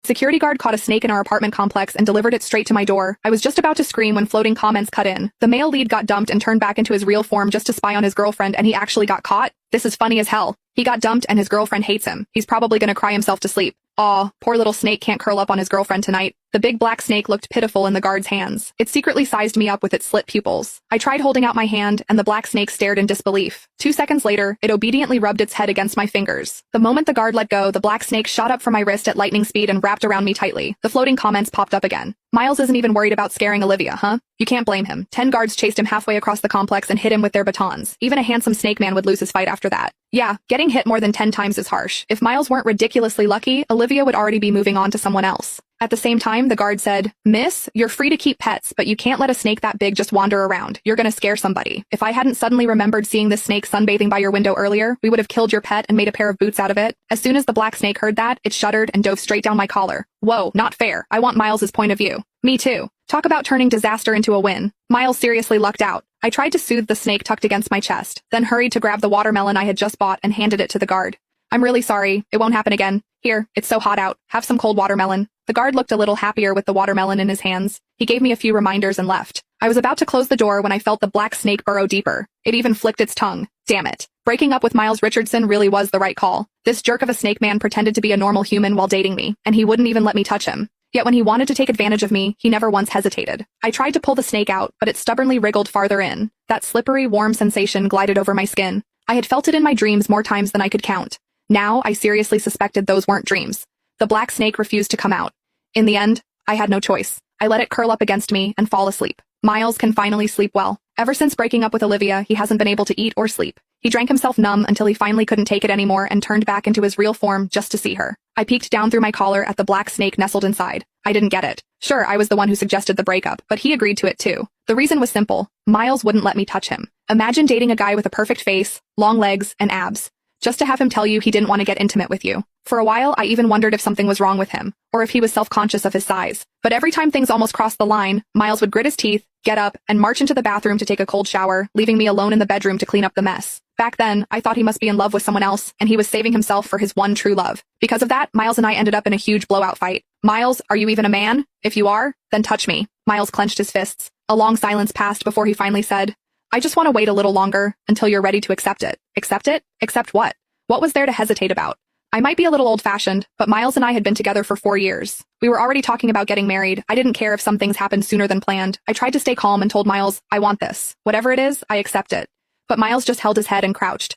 Security guard caught a snake in our apartment complex and delivered it straight to my door. I was just about to scream when floating comments cut in. The male lead got dumped and turned back into his real form just to spy on his girlfriend, and he actually got caught? This is funny as hell. He got dumped and his girlfriend hates him. He's probably gonna cry himself to sleep. Aw, poor little snake can't curl up on his girlfriend tonight. The big black snake looked pitiful in the guard's hands. It secretly sized me up with its slit pupils. I tried holding out my hand, and the black snake stared in disbelief. 2 seconds later, it obediently rubbed its head against my fingers. The moment the guard let go, the black snake shot up from my wrist at lightning speed and wrapped around me tightly. The floating comments popped up again. Miles isn't even worried about scaring Olivia, huh? You can't blame him. 10 guards chased him halfway across the complex and hit him with their batons. Even a handsome snake man would lose his fight after that. Yeah, getting hit more than 10 times is harsh. If Miles weren't ridiculously lucky, Olivia would already be moving on to someone else. At the same time, the guard said, "Miss, you're free to keep pets, but you can't let a snake that big just wander around. You're gonna scare somebody. If I hadn't suddenly remembered seeing this snake sunbathing by your window earlier, we would have killed your pet and made a pair of boots out of it." As soon as the black snake heard that, it shuddered and dove straight down my collar. Whoa, not fair. I want Miles's point of view. Me too. Talk about turning disaster into a win. Miles seriously lucked out. I tried to soothe the snake tucked against my chest, then hurried to grab the watermelon I had just bought and handed it to the guard. "I'm really sorry. It won't happen again. Here, it's so hot out. Have some cold watermelon." The guard looked a little happier with the watermelon in his hands. He gave me a few reminders and left. I was about to close the door when I felt the black snake burrow deeper. It even flicked its tongue. Damn it. Breaking up with Miles Richardson really was the right call. This jerk of a snake man pretended to be a normal human while dating me, and he wouldn't even let me touch him. Yet when he wanted to take advantage of me, he never once hesitated. I tried to pull the snake out, but it stubbornly wriggled farther in. That slippery, warm sensation glided over my skin. I had felt it in my dreams more times than I could count. Now, I seriously suspected those weren't dreams. The black snake refused to come out. In the end, I had no choice. I let it curl up against me and fall asleep. Miles can finally sleep well. Ever since breaking up with Olivia, he hasn't been able to eat or sleep. He drank himself numb until he finally couldn't take it anymore and turned back into his real form just to see her. I peeked down through my collar at the black snake nestled inside. I didn't get it. Sure, I was the one who suggested the breakup, but he agreed to it too. The reason was simple. Miles wouldn't let me touch him. Imagine dating a guy with a perfect face, long legs, and abs, just to have him tell you he didn't want to get intimate with you. For a while, I even wondered if something was wrong with him, or if he was self-conscious of his size. But every time things almost crossed the line, Miles would grit his teeth, get up, and march into the bathroom to take a cold shower, leaving me alone in the bedroom to clean up the mess. Back then, I thought he must be in love with someone else, and he was saving himself for his one true love. Because of that, Miles and I ended up in a huge blowout fight. "Miles, are you even a man? If you are, then touch me." Miles clenched his fists. A long silence passed before he finally said, "I just want to wait a little longer, until you're ready to accept it." Accept it? Accept what? What was there to hesitate about? I might be a little old-fashioned, but Miles and I had been together for 4 years. We were already talking about getting married. I didn't care if some things happened sooner than planned. I tried to stay calm and told Miles, "I want this. Whatever it is, I accept it." But Miles just held his head and crouched.